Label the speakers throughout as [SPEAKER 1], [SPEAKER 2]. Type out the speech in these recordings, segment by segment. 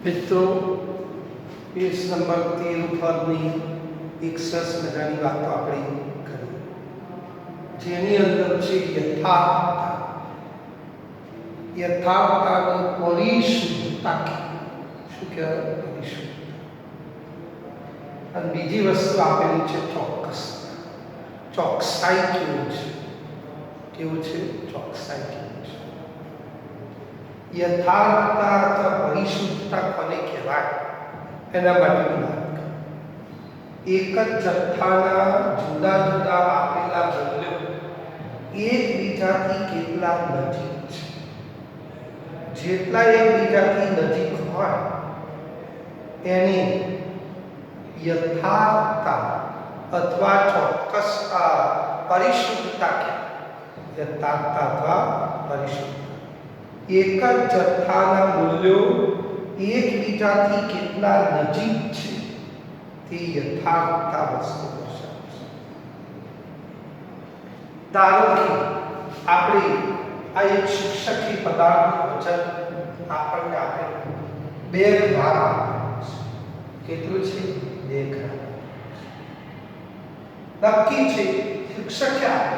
[SPEAKER 1] મિત્રો, page number 13 પરની એક સરસ મજાની વાતો આપણે કરી, જેની અંદર છે યથાર્થતાની પરિશુદ્ધતા. શું કહેવાય? પરિશુદ્ધતા. અને બીજી વસ્તુ આપેલી છે ચોક્કસતા. ચોકસાઈ કેવું છે? ચોકસાઈ કેવું છે? યથાર્થતા અથવા પરિશુદ્ધતા કોને કહેવાય એના માટેની વાત કરી. એક જ જથ્થાના જુદા જુદા આપેલા મૂલ્યો એકબીજાથી કેટલા નજીક છે, જેટલા એકબીજાથી નજીક હોય એને યથાર્થતા અથવા ચોક્કસતા પરિશુદ્ધતા કહેવાય. યથાર્થતા અથવા પરિશુદ્ધતા. એક જ જથ્થાના મૂલ્યો એકબીજાથી કેટલા નજીક છે તે યથાર્થતા વસ્તુ દર્શાવશે. ધારો કે આપણે આ એક શિક્ષકી પદાર્થનું વચન આપણને આપે 2 ગ્રામ છે. કેટલું છે? 2 ગ્રામ. નક્કી છે શિક્ષકે આપે,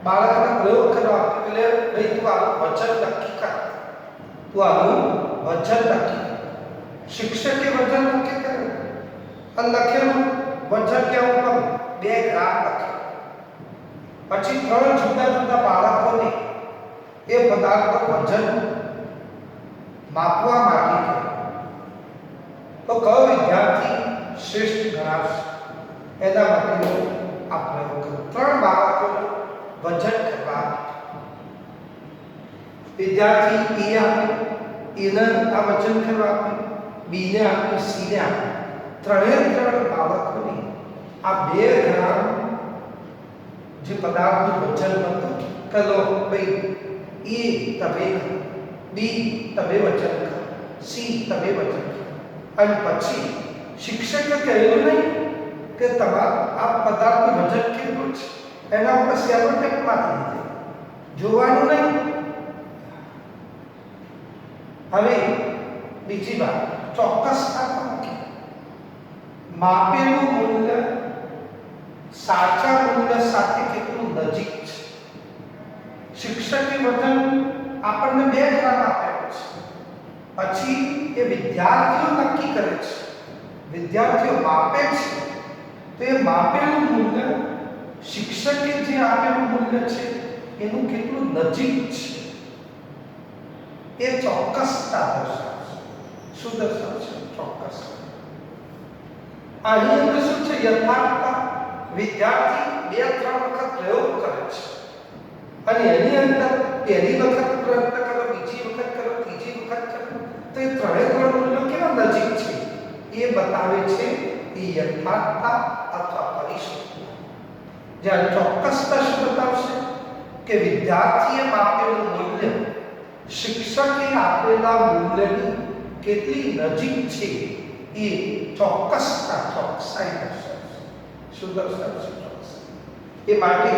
[SPEAKER 1] બાળકને પ્રયોગ કરવા એટલે ભાઈ તું આનું વજન નક્કી કર, તું આનું વજન નક્કી કર. શિક્ષકે વજન નક્કી કર્યું અને લખેલું વજન કેવું કરું? 2 ગ્રામ લખેલું. પછી 3 જુદા જુદા બાળકોને એ પદાર્થનું વજન માપવા માટે કહ્યું. તો કયો વિદ્યાર્થી શ્રેષ્ઠ ગણાશે એના માટેનો આ પ્રયોગ કર્યો. 3 બાળકોને વજન કરવા. વિદ્યાર્થી એ આપે, એને આ વજન કરવા આપે, બી ને આપે, સી ને આપે. 3 બાળકોને આ 2 ગ્રામ જે પદાર્થનું વજન હતું કલો ભાઈ એ તમે બી તમે વજન કરો, સી તમે વજન કરો. અને પછી શિક્ષકે કહેલું નહીં કે તમારા આ પદાર્થનું વજન કેટલું છે એના ઉપર સેલો ટેપ મારી દીધે, જોવાનું નહીં. હવે બીજી વાત, ચોક્કસતા કોને કહેવાય? માપેલું મૂલ્ય સાચા મૂલ્ય સાથે કેટલું નજીક છે. શિક્ષકે વજન આપણને 2 ગ્રામ આપેલું છે, પછી એ વિદ્યાર્થીઓ નક્કી કરે છે, વિદ્યાર્થીઓ માપે છે, તો એ માપેલું મૂલ્ય શિક્ષકે જે આપેલું મૂલ્ય છે એનું કેટલું નજીક છે એ ચોક્કસતા દર્શાવશે. શું દર્શાવશે? ચોક્કસતા. આની અંદર શું છે? યથાર્થતા. વિદ્યાર્થી 2-3 વખત પ્રયોગ કરે છે અને એની અંદર પહેલી વખત પ્રયત્ન કરો, બીજી વખત કરો, ત્રીજી વખત કરો, તો એ 3 મૂલ્યો કેવા નજીક છે એ બતાવે છે એ યથાર્થતા અથવા પરિશુદ્ધતા. જ્યારે ચોક્કસતા શું બતાવશે? કે વિદ્યાર્થીએ માપેલું મૂલ્ય શિક્ષકે આપેલા મૂલ્યની કેટલી નજીક છે એ ચોક્કસતા, ચોકસાઈ દર્શાવશે. શું દર્શાવશે? ચોકસાઈ. એ માટે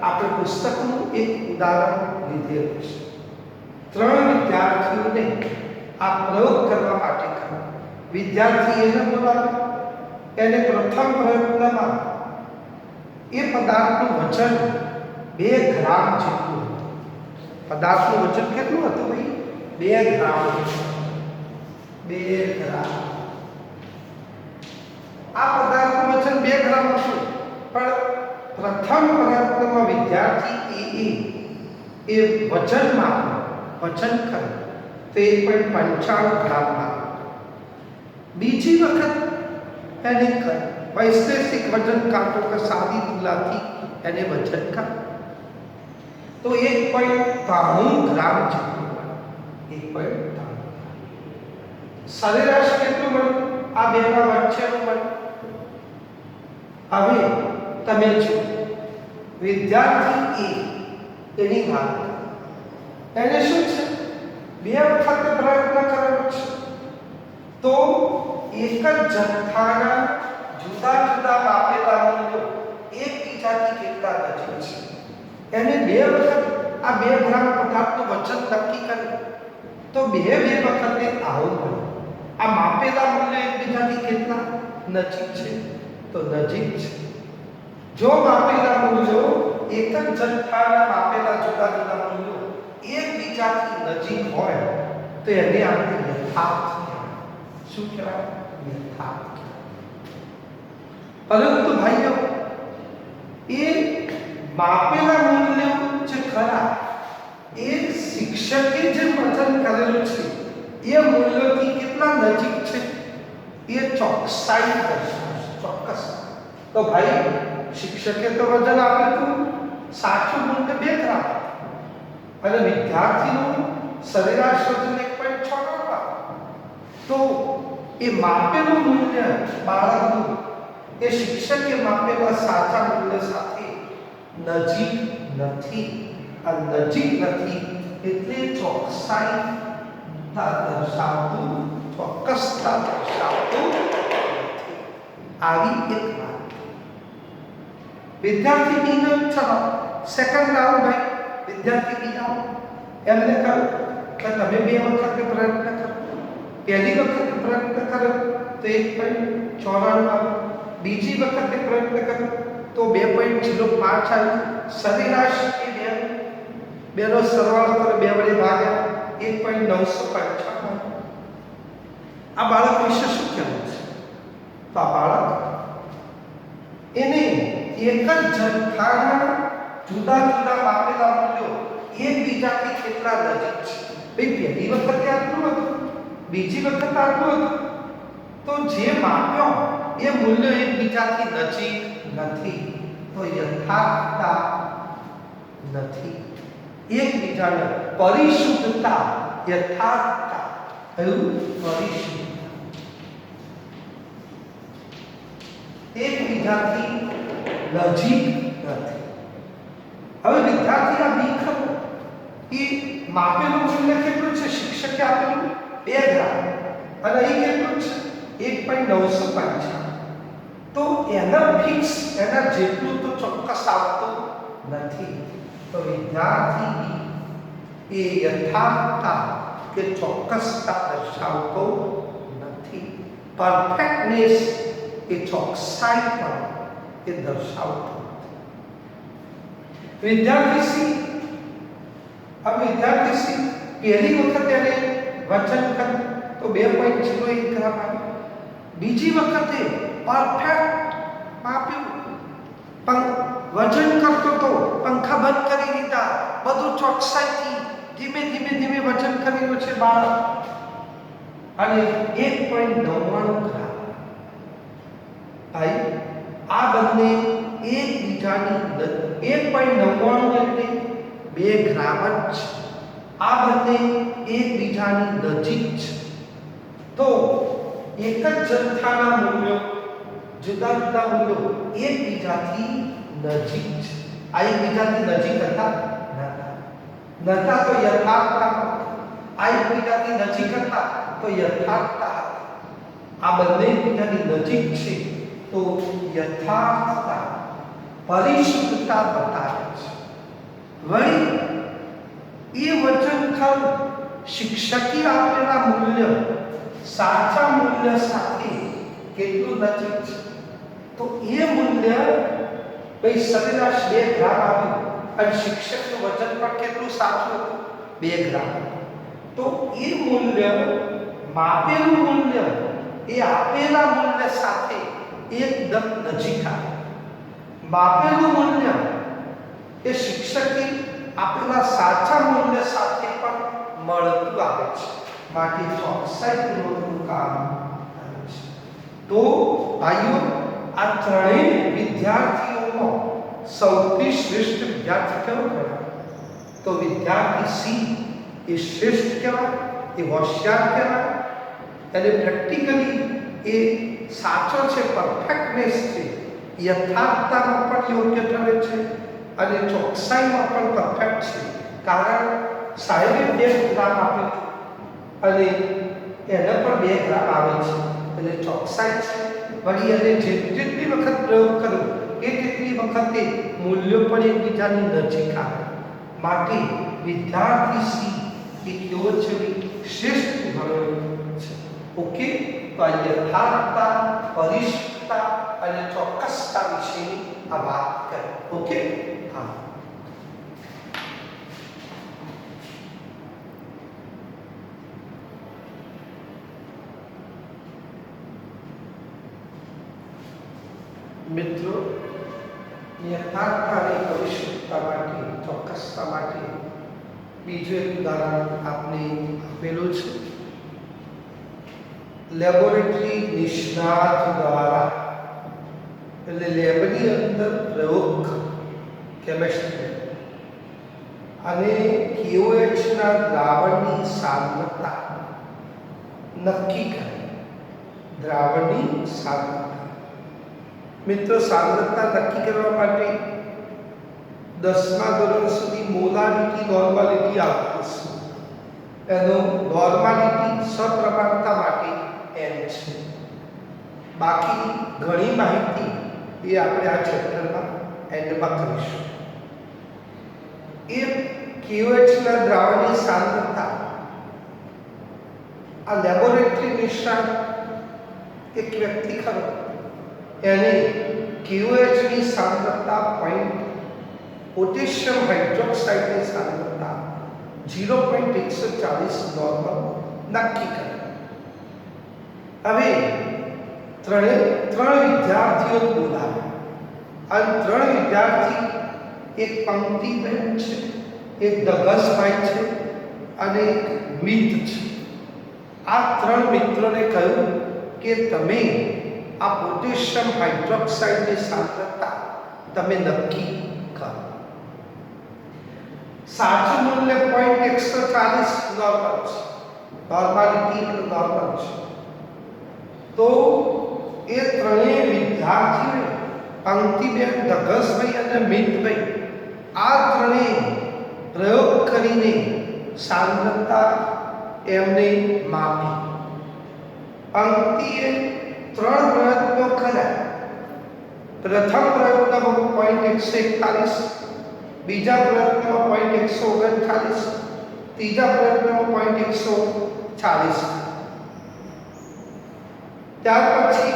[SPEAKER 1] આપણે પુસ્તકનું એક ઉદાહરણ લીધેલું છે. 3 વિદ્યાર્થીઓને આ પ્રયોગ કરવા માટે કહ્યું. વિદ્યાર્થી એને બોલાવ્યો, એને પ્રથમ પ્રયત્નમાં એ પદાર્થનું વજન 2 ગ્રામ જેટલું હતું. પદાર્થનું વજન કેટલું હતું ભાઈ? 2 ગ્રામ. 2 ગ્રામ. આ પદાર્થનું વજન 2 ગ્રામ હતું, પણ પ્રથમ પ્રયત્નમાં વિદ્યાર્થી એ વજનમાં વજન કર્યું તો 1.95 ગ્રામ માપ. બીજી વખત એને વૈશ્લેષિક વજન કાંટો કે સાદી તુલાથી એને વજન કર્યું તો 1.93 ગ્રામ જેટલું મળ્યું. 1.93. સરેરાશ કેટલું મળ્યું? આ બેના વચ્ચેનું મળ્યું. હવે તમે જો વિદ્યાર્થી એની વાત, એને શું છે? 2 વખત પ્રયત્ન કરેલો છે, તો એક જ જથ્થાના જુદા જુદા માપેલા મૂલ્યો એકબીજાથી કેટલા નજીક છે એને 2 વખત આ 2 ગ્રામ પદાર્થનું વજન નક્કી કર્યું તો બે વખતે આવું મળે. આ માપેલા મૂલ્ય એકબીજાથી કેટલા નજીક છે? તો નજીક છે. જો માપેલા મૂલ્યો એક જ જથ્થાના માપેલા જુદા જુદા મૂલ્યો એકબીજાથી નજીક હોય તો એને આપણે યથાર્થ કહેવાય. શું કહેવાય? યથાર્થ. પરંતુ ભાઈઓ, એ માપેલા મૂલ્યો જે ખરા એ શિક્ષકે જે વચન કરેલું છે એ મૂલ્યોથી કેટલા નજીક છે એ ચોકસાઈ દર્શાવશે. ચોક્કસ. તો ભાઈ, શિક્ષકે તો વચન આપ્યું હતું સાચું મૂલ્ય 2 ગ્રામ અને વિદ્યાર્થીનું સરેરાશ વજન 1.6 ગ્રામ. તો એ માપેલું મૂલ્ય બાળકનું એ શિક્ષકે માપેલા સાચા મૂલ્ય સાથે નજીક નથી. આ નજીક નથી એટલે ચોકસાઈ દર્શાવતું, ચોક્કસતા દર્શાવતું નથી. આવી એક વાત. વિદ્યાર્થી બીનો ચલો સેકન્ડ રાઉન્ડ ભાઈ. વિદ્યાર્થી બીજા એમને કહો કે તમે 2 વખત પ્રયત્ન કરો. પહેલી વખત પ્રયત્ન કરો તો 1.94 આવે. બીજી વખતે પ્રયત્ન કરો તો 2.05 આવે. સરેરાશ એ બેનો સરવાળો કરો, 2 વડે ભાગ્યા 1.955. આ બાળક વિશે શું કહેવું છે? તો આ બાળક એને એક જ જથ્થાના જુદા જુદા માપેલા મૂલ્યો એકબીજાથી કેટલા નજીક છે. ભાઈ, પહેલી વખતે આટલું હતું, બીજી વખત આટલું હતું, તો જે માપ્યો એ મૂલ્યો એકબીજાથી નજીક નથી તો યથાર્થતા નથી. એકબીજાને પરિશુદ્ધતા, યથાર્થતા, એવું પરિશુદ્ધતા એકબીજાથી નજીક નથી. હવે વિદ્યાર્થી આ બી ખબર એ માપેલું મૂલ્ય કેટલું છે? શિક્ષકે આપેલું 2 ગ્રામ અને અહીં કેટલું છે? 1.955. તો એના ફિક્સ, એના જેટલું તો ચોક્કસ આવતું નથી. તો વિદ્યાર્થી એ યથાર્થતા કે ચોક્કસતા દર્શાવતો નથી. પરફેક્ટનેસ એ ચોકસાઈ પણ એ દર્શાવતો નથી. વિદ્યાર્થી સી, આ વિદ્યાર્થી સી પહેલી વખત એને વચન કર્યું તો 2.01 ગ્રામ આવ્યું. બીજી વખતે પરફેક્ટ માપ્યું, પણ વજન કરતો તો પંખા બંધ કરી દીધા, બધું ચોકસાઈથી ધીમે ધીમે ધીમે વજન કર્યું છે બાળક અને 1.99 ગ્રામ. ભાઈ, આ બંને એકબીજાની 1.99 એટલે 2 ગ્રામ જ છે. આ બંને એકબીજાની નજીક છે. તો એક જ જથ્થાના મૂલ્યો, જુદા જુદા મૂલ્યો એકબીજાથી નજીક છે. આ એકબીજાથી નજીક હતા નતા તો યથાર્થતા. આ એકબીજાથી નજીક હતા તો યથાર્થતા. આ બંને એકબીજાની નજીક છે તો યથાર્થતા, પરિશુદ્ધતા બતાવે છે. વળી એ વચન ખરું શિક્ષકે આપેલા મૂલ્ય સાચા મૂલ્ય સાથે કેટલું નજીક છે? તો એ મૂલ્ય ભાઈ સરેરાશ 2 ગ્રામ આવ્યું અને શિક્ષકનું વજન પણ કેટલું સાચું હતું? 2 ગ્રામ. તો એ મૂલ્ય, માપેલું મૂલ્ય એ આપેલા મૂલ્ય સાથે એકદમ નજીક આવે. માપેલું મૂલ્ય એ શિક્ષકે આપેલા સાચા મૂલ્ય સાથે પણ મળતું આવે છે. માટે ચોકસાઈપૂર્વકનું કામ કરે છે. તો ભાઈઓ, આ ત્રણેય વિદ્યાર્થીઓમાં સૌથી શ્રેષ્ઠ વિદ્યાર્થી કયો કહેવાય? તો વિદ્યાર્થી સી એ શ્રેષ્ઠ કહેવાય, એ હોશિયાર કહેવાય. અને પ્રેક્ટિકલી એ સાચો છે, પરફેક્ટનેસ છે, યથાર્થતામાં પણ યોગ્ય ઠરે છે અને ચોકસાઈમાં પણ પરફેક્ટ છે. કારણ સાહેબે 2 ગ્રામ આપ્યું અને એને પણ 2 ગ્રામ આવે છે એટલે ચોકસાઈ છે. વળી અને જેટલી વખત પ્રયોગ કરો એ તેટલી વખતે મૂલ્યો પણ એકબીજાની નજીક આવે. માટે વિદ્યાર્થી સી એ કેવો છે? શ્રેષ્ઠ ગણ્યો છે. ઓકે, તો આ યથાર્થતા, પરિશુદ્ધતા અને ચોક્કસતા વિશેની આ વાત કરી. ઓકે, હા. મિત્રો, યથાર્થતા અને પરિશુદ્ધતા માટે, ચોક્કસતા માટે બીજું એક ઉદાહરણ આપણે આપેલું છે. લેબોરેટરી નિષ્ણાત દ્વારા, એટલે લેબની અંદર પ્રયોગ કેમિસ્ટ્રી અને KOH ના દ્રાવણની સાંદ્રતા નક્કી કરે. દ્રાવણની સાંદ્રતા, મિત્રો, સાંદ્રતા નક્કી કરવા માટે 10મા ધોરણ સુધી મોલારિટી નોર્માલિટી આપીશ. એનો નોર્માલિટી સપ્રમાણતા માટે n છે. બાકી ઘણી માહિતી એ આપણે આ ચેપ્ટરમાં એન્ડમાં કરીશું. એ KOH ના દ્રાવણની સાંદ્રતા આ લેબોરેટરી નિષ્ણાત એક વ્યક્તિ ખરો, એને KOH ની સાંદ્રતા પોટેશિયમ હાઇડ્રોક્સાઇડની સાંદ્રતા 0.140 નોર્મલ નક્કી કરે. હવે ત્રણ વિદ્યાર્થીઓ બોલાવે અને 3 વિદ્યાર્થી, એક પંક્તિબેન છે, એક ધગસભાઈ છે અને એક મિત છે. આ 3 મિત્રોને કહ્યું કે તમે આ પોટેશિયમ હાઇડ્રોક્સાઇડની સાંદ્રતા તમે નક્કી કરો. સાચું મૂલ્ય 0.140 નોર્મલ છે, નોર્માલિટી નોર્મલ છે. તો એ ત્રણેય વિદ્યાર્થીઓએ, પંક્તિબેન, ધગસભાઈ અને મિતભાઈ, આ ત્રણેય પ્રયોગ કરીને સાંદ્રતા એમને માપી. પંક્તિએ 3 પ્રયત્નો કર્યા. પ્રથમ પ્રયત્નમાં 0.141, બીજા પ્રયત્નમાં 0.139, ત્રીજા પ્રયત્નમાં 0.140. ત્યાર પછી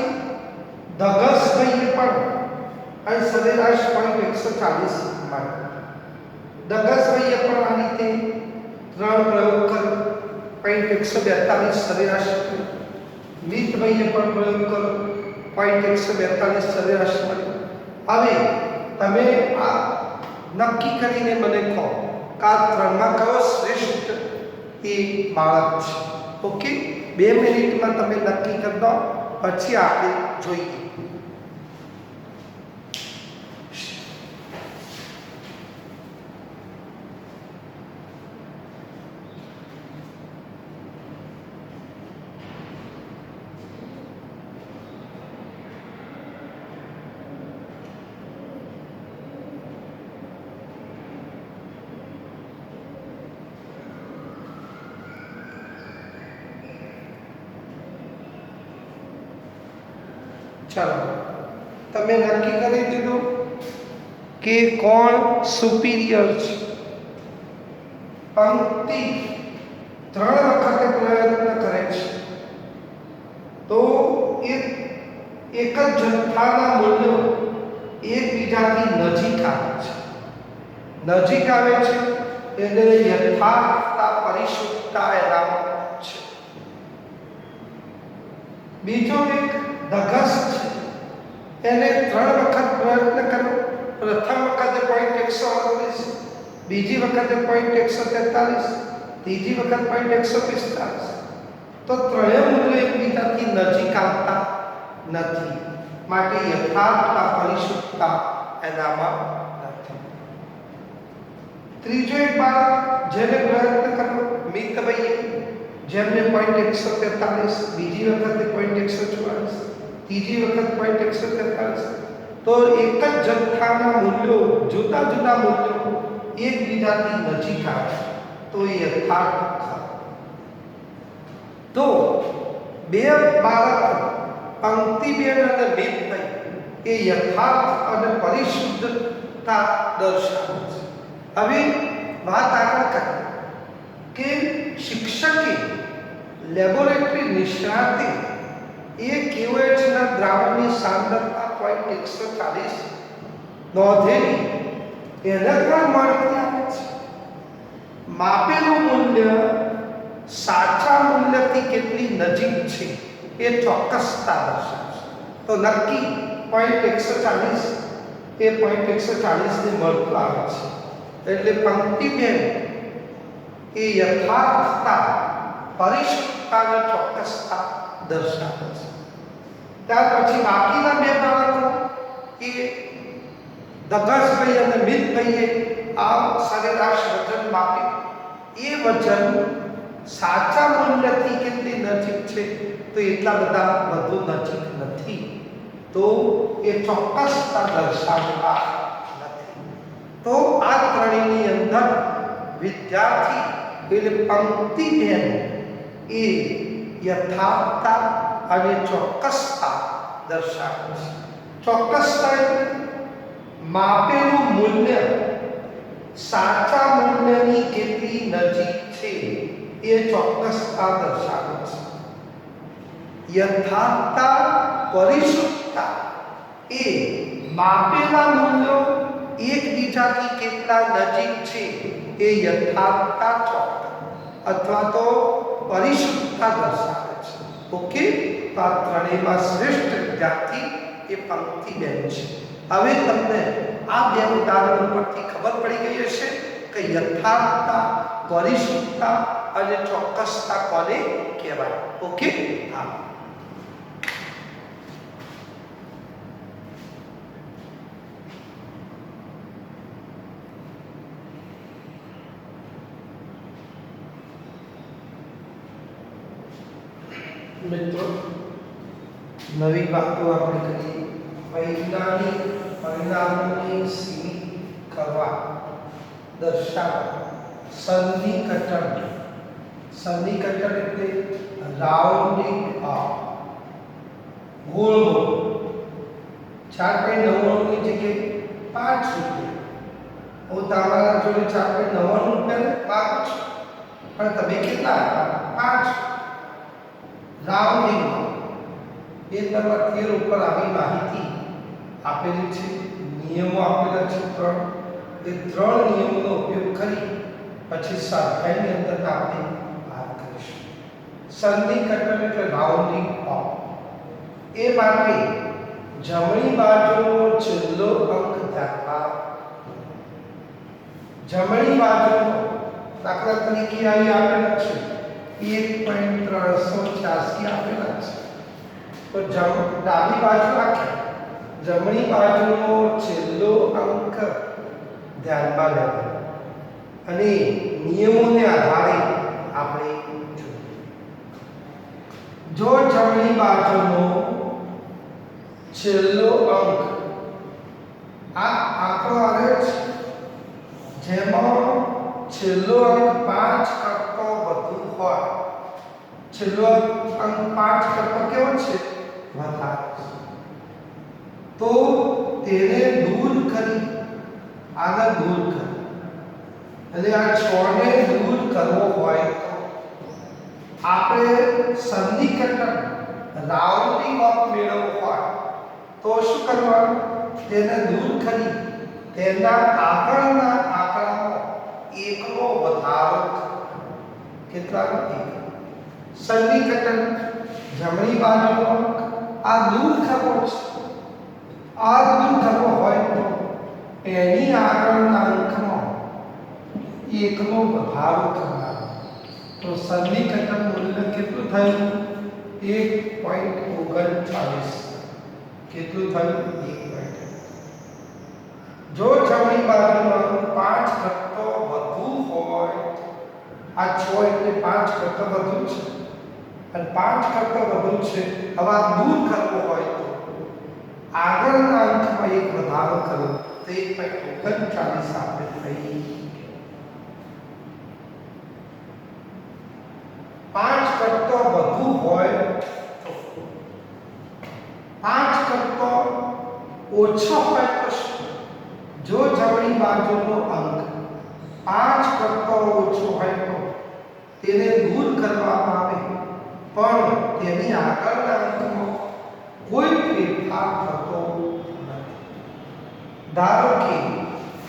[SPEAKER 1] ધગસભાઈએ પણ અને સરેરાશ 0.140 મળ્યો. ધગસભાઈએ પણ આ રીતે 3 પ્રયોગ કર્યો, 0.142 સરેરાશ મળ્યો. મિતભાઈએ પણ પ્રયોગ કર્યો, 0.142 સરેરાશ મળ્યો. હવે તમે આ નક્કી કરીને મને કહો કે આ 3માં કયો શ્રેષ્ઠ એ બાળક છે. ઓકે, 2 મિનિટમાં તમે નક્કી કરી દો, પછી આપણે જોઈએ. ચાલો, તમે નક્કી કરી દીધું કે કોણ સુપીરિયર છે. પંક્તિ 3 વખતે પ્રયત્ન કરે છે, તો એક જ જથ્થાના મૂલ્યો એકબીજાથી નજીક આવે છે. નજીક આવે છે એટલે યથાર્થતા, પરિશુદ્ધતા એનામ છે. બીજો એક ધગસ છે, એને 3 વખત પ્રયત્ન કર્યો. પ્રથમ વખતે 0.138, બીજી વખતે 0.143, ત્રીજી વખત 0.145. તો ત્રણેય મૂલ્યો એકબીજાથી નજીક આવતા નથી, માટે યથાર્થતા, પરિશુદ્ધતા એનામાં નથી. ત્રીજો એક બાળક જેને પ્રયત્ન કર્યો, મિતભાઈએ, જેમને 0.143, બીજી વખતે 0.144, ત્રીજી વખત 0.143. તો એક જ જથ્થાના મૂલ્યો, જુદા જુદા મૂલ્યો એકબીજાથી નજીક આવે તો એ યથાર્થ. તો 2 બાળક, પંક્તિબેન અને મિતભાઈ, એ યથાર્થ અને પરિશુદ્ધતા દર્શાવે છે. હવે વાત આગળ કરીએ કે શિક્ષકે લેબોરેટરી નિષ્ણાતે એ KOHના દ્રાવણની સાંદ્રતા 0.140 નોંધેલી એને પણ મળતી આવે છે. માપેલું મૂલ્ય સાચા મૂલ્યથી કેટલી નજીક છે એ ચોક્કસતા દર્શાવશે. તો નક્કી 0.140 એ 0.140 ને મળતું આવે છે. એટલે પંક્તિ બેન એ યથાર્થતા, પરિશુદ્ધતા અને ચોક્કસતા દર્શાવે છે. ત્યાર પછી બાકીના બે બાળકો એ દગસભાઈ અને મિતભાઈએ આ સરેરાશ વજન માપ્યું. એ વજન સાચા મૂલ્યથી કેટલી નજીક છે તો એટલા બધા વધુ નજીક નથી, તો એ ચોક્કસતા દર્શાવતા નથી. તો આ ત્રણેયની અંદર વિદ્યાર્થી એટલે પંક્તિ બેન એ યથાર્થતા અને ચોક્કસતા દર્શાવે છે. ચોક્કસતા એટલે માપેલું મૂલ્ય સાચા મૂલ્યની કેટલી નજીક છે એ ચોક્કસતા દર્શાવે છે. યથાર્થતા, પરિશુદ્ધતા એ માપેલા મૂલ્યો એકબીજાથી કેટલા નજીક છે એ યથાર્થતા, ચોક્કસ અથવા તો પરિશુદ્ધતા દર્શાવે છે. ઓકે, તો આ ત્રણેયમાં શ્રેષ્ઠ વિદ્યાર્થી એ પંક્તિ બેન છે. હવે તમને આ બે ઉદાહરણો પરથી ખબર પડી ગઈ હશે કે યથાર્થતા, પરિશુદ્ધતા અને ચોક્કસતા કોને કહેવાય. ઓકે, હા. મિત્રો, નવી વાતો આપણે કરી. વૈજ્ઞાનિક પરિણામોને સીમિત કરવા, દર્શાવવા સન્નિકટન. સન્નિકટન એટલે રાઉન્ડિંગ ઓફ, ગોળ ગોળ. 4.99 ની જગ્યાએ 5 રૂપિયા. હું તમારા જોડે 4.99 રૂપિયા માંગુ છું, પણ તમે કેટલા આપ્યા? 5. રાઉન્ડિંગ એ નંબર 13 ઉપર આવી માહિતી આપેલી છે. નિયમો આપેલા છે 3. એ 3 નિયમોનો ઉપયોગ કરી પછી સ્વાધ્યાયની અંદર આપણે વાત કરીશું. સન્નિકટન એટલે રાઉન્ડિંગ ઓફ. એ માટે જમણી બાજુનો છેલ્લો અંક ધ્યાનમાં. જમણી બાજુનો દાખલા તરીકે અહીં આપેલા છે 1.386 આપેલા છે. તો ડાબી બાજુ રાખી જમણી બાજુનો છેલ્લો અંક ધ્યાનમાં લેવાનો અને નિયમોને આધારે આપણે જો જમણી બાજુનો છેલ્લો અંક આ આંકડો આવે છે જેમાં છેલ્લો અંક 5 કરતો વધુ હોય. છેલ્લો અંક 5 કરતો કેવો છે? વધારે. તો તેને દૂર કરી આને દૂર કરી એટલે આ 6 ને દૂર કરવો હોય તો આપણે સન્નિકટન રાઉન્ડિંગ ઓફ મેળવવું હોય તો શું કરવાનું? તેને દૂર કરી તેના આગળના આંકડામાં 1 નો વધારો કરવાનો. કેટલાનો? 1. સન્નિકટન જમણી બાજુનો આ દૂર કરવો છે. આ દૂર કરવો હોય તો એની આગળના અંકમાં 1 નો વધારો કરવાનો. તો સન્નિકટન મૂલ્ય કેટલું થયું? 1.39. કેટલું થયું? 1. જો જમણી બાજુનો અંક 5 કરતો વધુ હોય, આ 6 એટલે 5 કરતો વધુ છે અને 5 કરતો વધુ છે. હવે આ દૂર કરવો હોય તો આગળના અંકમાં 1 વધારો કરો તો 1.39 આપણે થઈ. 5 કરતો વધુ હોય તો 5 કરતો ઓછો હોય તો જો જમણી બાજુનો અંક 5 કરતો ઓછો હોય તો તેને દૂર કરવામાં આવે પણ તેની આગળના અંકમાં કોઈ ફેરફાર થતો નથી. ધારો કે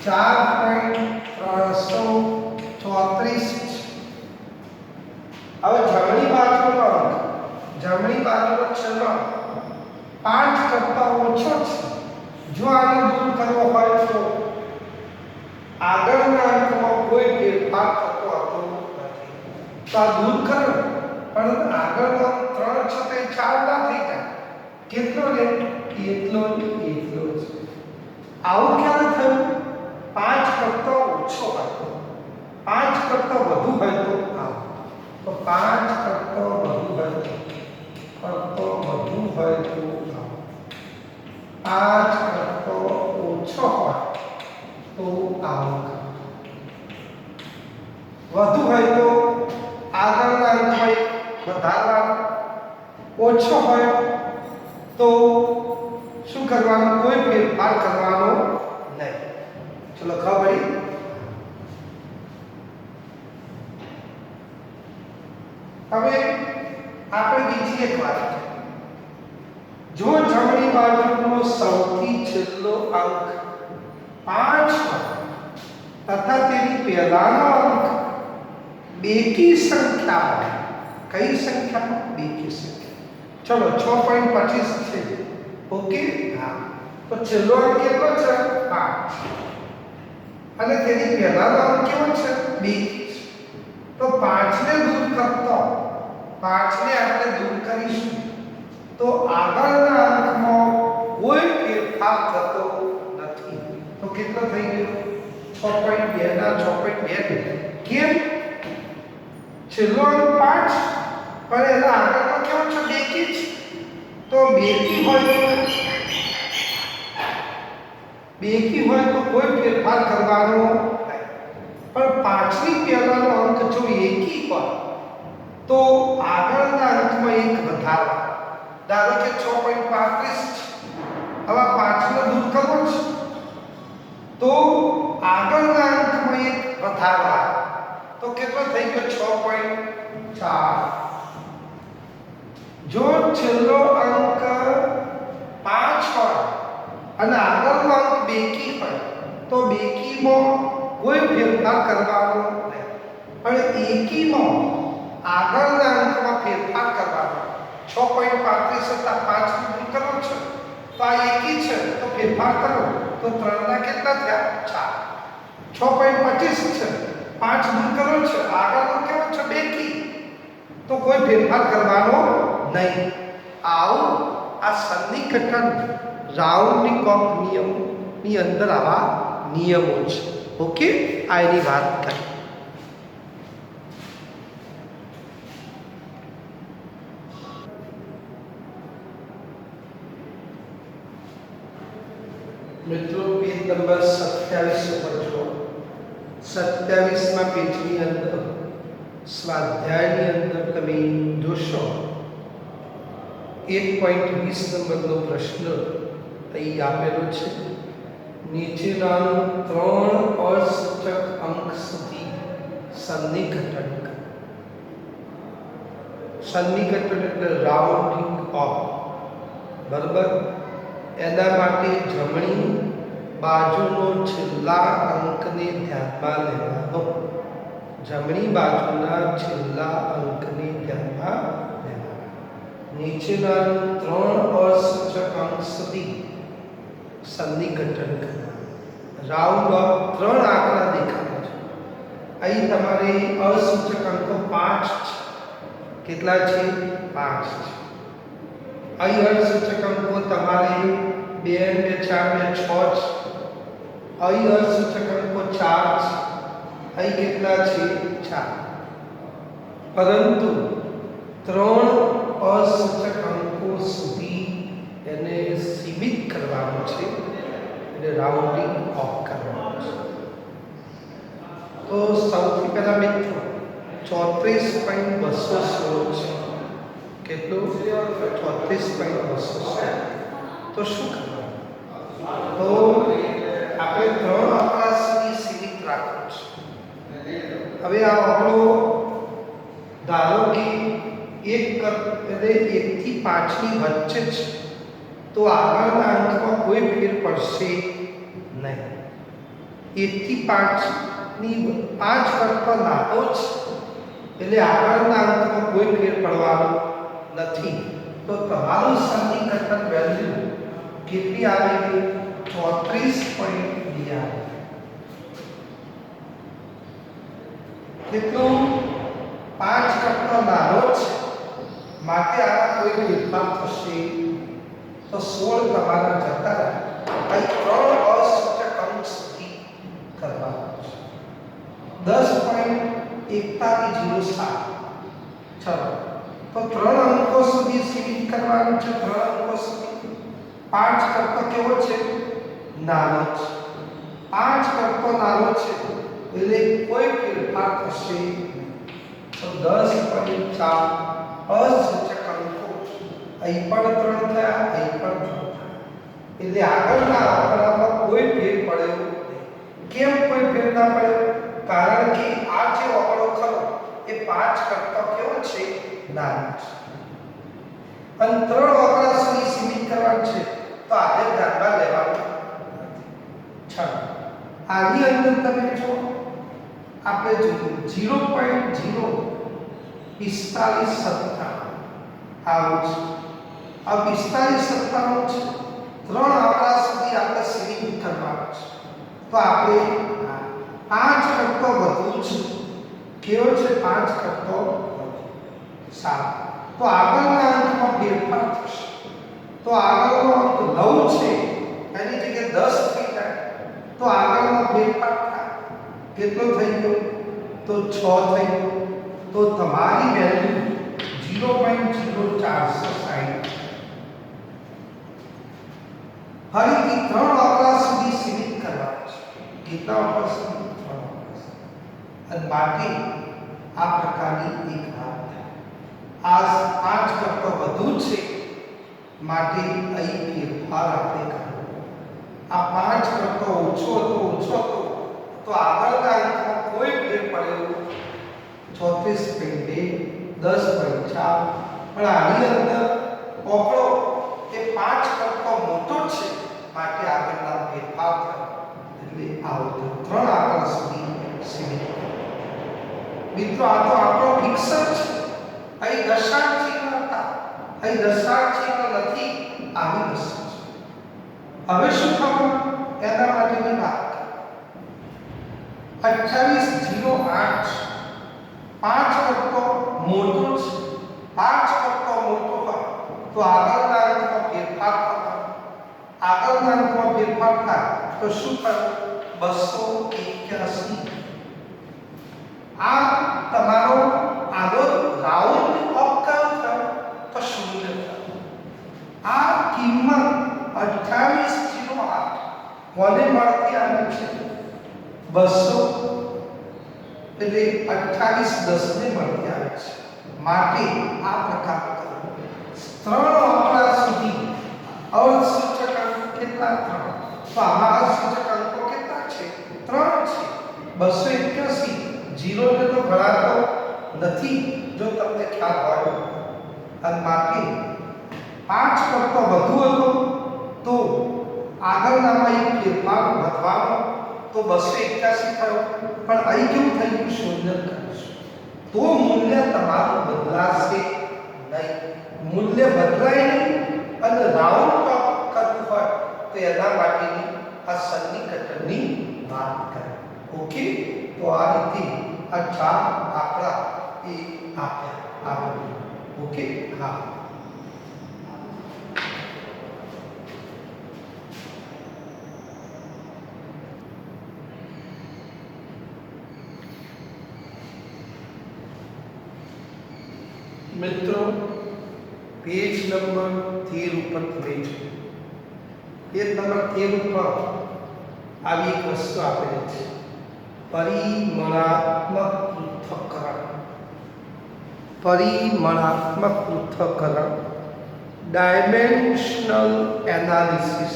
[SPEAKER 1] 4.334 હવે જમણી બાજુનો અંક, જમણી બાજુનો છેલ્લો 5 કરતા ઓછો છે. જો આને દૂર કરવો હોય તો આગળના અંકમાં કોઈ ફેરફાર થતો હતો નથી. તો આ દૂર કરો, પણ આગળનો અંક 3 છે તે 4 ના થઈ જાય. કેટલો લે? એટલો જ. આવું ક્યારે થયું? 5 કરતા ઓછો હોય, 5 કરતા વધુ હોય તો આવું. તો 5 કરતા વધુ હોય તો આવું. 5 કરતા ઓછો હોય તો આવું. વધુ હોય તો આગળના અંકમાં વધારવાનું, ઓછો હોય તો શું કરવાનું? કોઈ ફેરફાર કરવાનો નહીં. ચલો ખબર પડી? હવે આપણે બીજી એક વાત, જો જમણી બાજુનો સૌથી છેલ્લો અંક 5 હોય તથા તેની પહેલાનો અંક બેકી સંખ્યા હોય. કઈ સંખ્યા? બેકી સંખ્યા. ચલો 6.25 છે. ઓકે, હા. તો છેલ્લો અંક કેટલો છે? 5. અને તેની પહેલાનો અંક કેવો છે? 2. તો 5 ને દૂર કરતો, 5 ને આપણે દૂર કરીશું તો આગળના અંકમાં કોઈ ફેરફાર થતો નથી. તો કેટલો થઈ ગયો? 6.2 ના 6.2. કેમ? છેલ્લો અંક 5 પણ એના આગળનો કેવો છે? બેકી છે. તો બેકી હોય તો કોઈ ફેરફાર કરવાનો નહીં. પણ 5 ની પહેલાનો અંક જો એકી હોય તો આગળના અંકમાં એક વધારો. ધારો કે 6.35 છે. હવે 5 ને દૂર કરવો છે તો આગળના અંકમાં એક વધારો આવે. તો કેટલો થઈ ગયો? 6.4. જો છેલ્લો અંક 5 હોય અને આગળનો અંક બેકી હોય તો બેકીમાં કોઈ ફેરફાર કરવાનો નહીં. પણ એકીમાં આગળના અંકમાં ફેરફાર કરવાનો. 6.35 હતા, 5 દૂર કરવો છે તો આ એકી છે તો ફેરફાર કરો તો 3 ના કેટલા થયા? 4. 6.25 છે, 5 દૂર કરવો છે, આગળનો કેવો છે? બેકી, તો કોઈ ફેરફાર કરવાનો નહીં. આવું આ સન્નિકટન રાઉન્ડિંગ-ઓફ નિયમની અંદર આવા નિયમો છે. ઓકે, આ એની વાત કરી. મિત્રો પેજ નંબર 27 ઉપર જો 27માં પેજની અંદર સ્વાધ્યાયની અંદર તમે જોશો 1.20 નંબરનો પ્રશ્ન અહીં આપેલો છે. નીચેનાનું 3 અસૂચક અંક સુધી સન્નિકટન કરો. સન્નિકટન એટલે રાઉન્ડિંગ ઓફ, બરાબર. એના માટે જમણી બાજુનો છેલ્લા અંકને ધ્યાનમાં લેવાનો. જમણી બાજુના છેલ્લા અંકને ધ્યાનમાં લેવાનો. નીચેનાનું 3 અસૂચક અંક સુધી સન્નિકટન કરવાનું. રાઉન્ડ ઓફ 3 આંકડા દેખાય છે. અહીં તમારે અસૂચક અંકો 5 છે. કેટલા છે? 5 છે. અહીં અસૂચક અંકો તમારે 2 2 4 2 6 છે. અહીં અસૂચક અંકો 4 છે. અહીં કેટલા છે? 4. પરંતુ 3 અસૂચક અંકો સુધી એને સીમિત કરવાનું છે, એટલે રાઉન્ડિંગ ઓફ કરવાનું છે. તો સૌથી પહેલા મિત્રો 34.216 છે. કેટલું? 34.216. તો શું કરવાનું? તો આપણે 3 આંકડા સુધી સીમિત રાખવું છે. હવે આ આંકડો ધારો કે 1 કરતા એટલે 1 થી 5 ની વચ્ચે છે તો આગળના અંકમાં કોઈ ફેર પડશે નહીં. 1 થી 5 ની 5 કરતા નાનો છે એટલે આગળના અંકમાં કોઈ ફેર પડવાનો નથી. તો તમારું સન્નિકટન વેલ્યુ કેટલી આવેલી? 34.2 આવે. કેટલું? 5 કરતા નાનો છે માટે આમાં કોઈ ફેરફાર થશે તો 16 તમારા જતા રહ્યા. અહીં 3 અસૂચક અંક સુધી કરવાનું છે. 10.4107. ચલો તો 3 અંકો સુધી સીમિત કરવાનું છે. 3 અંકો સુધી 5 કરતા કેવો છે? નાનો છે. 5 કરતા નાનો છે એટલે કોઈ ફેરફાર થશે તો 10.4 અસૂચક અંકો અહીં પણ 3 થયા, અહીં પણ 3 થયા એટલે આગળના આંકડામાં કોઈ ફેર પડ્યો નહીં. કેમ કોઈ ફેર ના પડ્યો? કારણ કે આ જે આંકડો ખરો એ 5 કરતા કેવો છે? નાનો છે. અને 3 આંકડા સુધી સીમિત કરવાનું છે તો આગળ ધ્યાનમાં લેવાનું નથી. ચાલો આની અંદર તમે જો આપણે જોયું 0.04597 આવું છે. આ 4597 છે. 3 આંકડા સુધી આપણે સીમિત કરવાનું છે તો આપણે 5 કરતો વધુ છે. કેવો છે? 5 કરતો વધુ. સારું. તો આગળના અંકમાં ફેરફાર થશે તો આગળનો અંક 9 છે એની જગ્યાએ 10 થઈ જાય તો આગળનો ફેરફાર થાય. કેટલો થઈ ગયો? તો 6 થઈ ગયો. તો તમારી વેલ્યુ 0.0460. ફરીથી 3 આંકડા સુધી સીમિત કરવા છે. કેટલા આંકડા સુધી? 3 આંકડા. અને માટે આ પ્રકારની એક વાત થાય. આ 5 કરતા વધુ છે માટે અહીં ફેરફાર આપણે કરવો. આ 5 કરતા ઓછો હતો તો આગળના અંકમાં કોઈ ફેર પડેલો 34.2 10.4 પણ આની અંદર આંકડો એ 5 કરતા મોટો છે માટે આગળના ફેરફાર થાય એટલે આવો 3 આંકડા સુધી સીમિત. મિત્રો આ તો આપણો ફિક્સ જ છે. અહીં દશાંશ ચિહ્ન હતા, અહીં દશાંશ ચિહ્ન નથી, આવી વસ્તુ છે. હવે શું થવાનું એના માટેની વાત 2808 5 કરતો મોટો છે. 5 કરતો મોટો હોય તો આગળના અંકમાં ફેરફાર થવાનો. આગળના અંકમાં ફેરફાર થાય તો શું થયું? 281. આ તમારો આનો રાઉન્ડ ઓફ કયો થયો? તો 0 થયો. આ કિંમત 2808 કોને મળતી આવી છે? 200 એટલે 2810 ને મળતી આવે છે. માટે આ પ્રકાર કરો. 3 આંકડા સુધી અસૂચક અંક કેટલા? 3. તો આમાં અસૂચક અંકો કેટલા છે? 3 છે. 281 0 ને તો ઘડાતો નથી જો તમને ખ્યાલ હોય. અને માટે 5 કરતા વધુ હતો તો આગળનામાં એક ફેરફાર વધવાનો તો 281 થયો. પણ અહીં કેવું થઈ ગયું? શોધન કરીશું તો મૂલ્ય તમારું બદલાશે નહીં. મૂલ્ય બદલાય નહીં અને રાઉન્ડ ઓફ કરવું હોય તો એના માટેની આ સન્નિકટનની વાત કરે. ઓકે, તો આ રીતે આ 4 આંકડા એ આપ્યા. ઓકે, હા. મિત્રો પેજ નંબર 13 ઉપર તમે જો પેજ નંબર 13 ઉપર આવી એક વસ્તુ આપેલી છે. પરિમાણાત્મક પૃથ્થકરણ. પરિમાણાત્મક પૃથ્થકરણ, ડાયમેન્શનલ એનાલિસિસ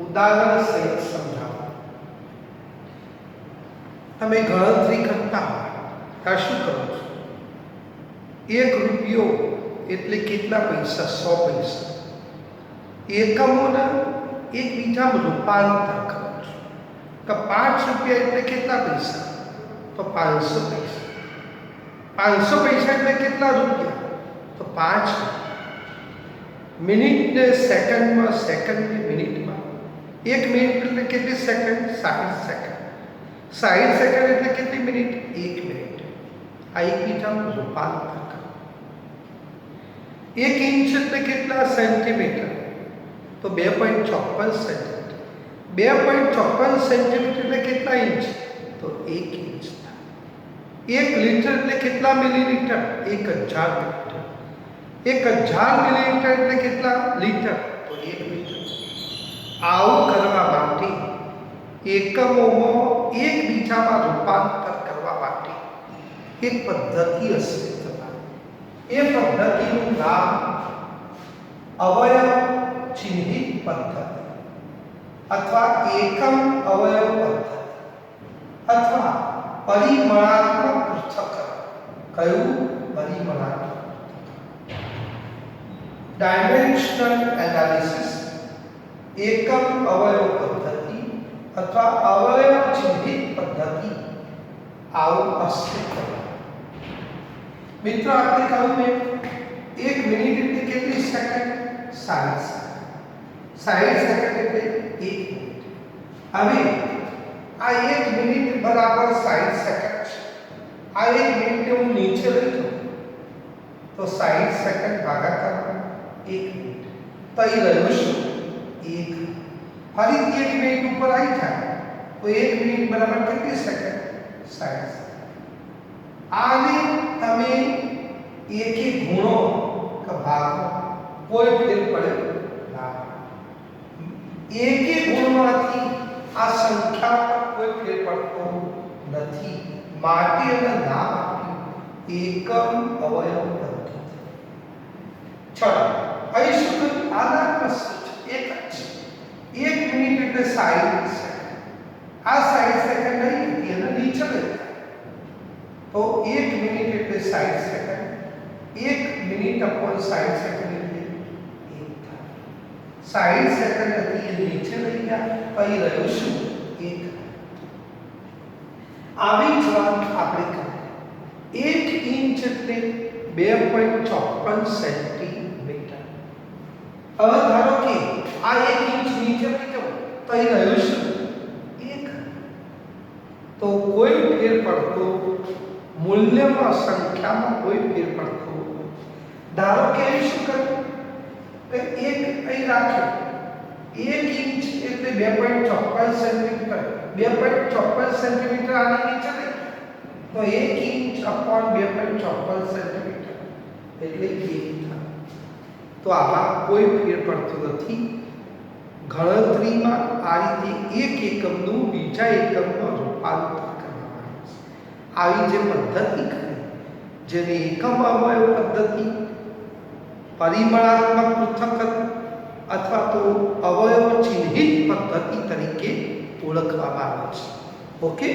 [SPEAKER 1] ઉદાહરણ સહિત સમજાવો. તમે ગણતરી કરતા આ શું કરો છો? 1 રૂપિયો એટલે કેટલા પૈસા? 100 પૈસા. એકમોના એકબીજામાં રૂપાંતર કરો છો. કે 5 રૂપિયા એટલે કેટલા પૈસા? તો 500 પૈસા. 500 પૈસા એટલે કેટલા રૂપિયા? તો 5 મિનિટને સેકન્ડમાં, સેકન્ડને મિનિટમાં. 1 મિનિટ એટલે કેટલી સેકન્ડ? 60 સેકન્ડ. 60 સેકન્ડ એટલે કેટલી મિનિટ? 1 મિનિટ. આ એકબીજામાં રૂપાંતર કરો. 1 ઇંચ એટલે કેટલા સેન્ટીમીટર? તો 2.54 સેન્ટીમીટર. 2.54 સેન્ટીમીટર એટલે કેટલા ઇંચ? તો 1 ઇંચ. 1 લીટર એટલે કેટલા મિલીલીટર? 1000 લીટર. 1000 મિલીલીટર એટલે કેટલા લીટર? તો 1 લીટર. આવું કરવા માટે એકમોમાં એકબીજામાં રૂપાંતર કરવા માટે એક પદ્ધતિ અસ્તિત્વમાં. એ પદ્ધતિનું નામ અવયવ ચિહ્નિત પદ્ધતિ અથવા એકમ અવયવ પદ્ધતિ અથવા પરિમાણાત્મક પૃથ્થકરણ. કયું? પરિમાણાત્મક ડાયમેન્શનલ એનાલિસિસ, એકમ અવયવ પદ્ધતિ અથવા અવયવ ચિહ્નિત પદ્ધતિ આવું અસ્તિત્વમાં. મિત્રો, આપણે કહ્યું ને 1 મિનિટ એટલે કેટલી સેકન્ડ? 60 સેકન્ડ. 60 સેકન્ડ એટલે 1 મિનિટ. હવે આ 1 મિનિટ બરાબર 60 સેકન્ડ છે. આ 1 મિનિટને હું નીચે લઈ જાઉં તો 60 સેકન્ડ ભાગાકાર 1 મિનિટ. તો એ રહ્યું શું? 1. ફરીથી 1 મિનિટ ઉપર આવી જાય તો 1 મિનિટ બરાબર કેટલી સેકન્ડ? 60 સેકન્ડ. આને તમે એકે ગુણો કે ભાગો, કોઈ ફેર પડે ના. એકે ગુણવાથી આ સંખ્યા પર કોઈ ફેર પડતો નથી. માટે એને નામ આપ્યું એકમ અવયવ પદ્ધતિ. ચલો, અહીં શું કર્યું? આ દાખલા એક જ છે. 1 મિનિટ એટલે 60 સેકન્ડ. આ 60 સેકન્ડ નહીં હતી, એને નીચે લઈ જાય તો 1 મિનિટ એટલે 60 સેકન્ડ. 1 મિનિટ અપોન 60 સેકન્ડ એટલે 1 થાય. 60 સેકન્ડ હતી, એ નીચે લઈ ગયા. પછી રહ્યું શું? 1. આવી જ વાત આપણે કરીએ. 1 ઇંચ એટલે 2.54 સેન્ટીમીટર. હવે ધારો કે આ 1 ઇંચ નીચે લઈ જાઓ તો એ રહ્યું શું? 1. તો કોઈ ફેર પડતો મૂલ્યમાં, સંખ્યામાં કોઈ ફેર પડતો. ધારો કે શું કર્યું કે 1 અહીં રાખ્યો. 1 ઇંચ એટલે 2.54 સેન્ટીમીટર. 2.54 સેન્ટીમીટર આની નીચે લઈ તો 1 ઇંચ અપોન 2.54 સેન્ટીમીટર એટલે 1 થાય. તો આમાં કોઈ ફેર પડતો નથી. ગણતરીમાં આ રીતે એક એકમનું બીજા એકમમાં રૂપાંતર કરવામાં આવે છે. આવી જે પદ્ધતિ કરી જેને એકમ અવયવ પદ્ધતિ, પરિમાણાત્મક પૃથ્થકરણ અથવા તો અવયવ ચિહ્નિત પદ્ધતિ તરીકે ઓળખવામાં આવે છે. ઓકે.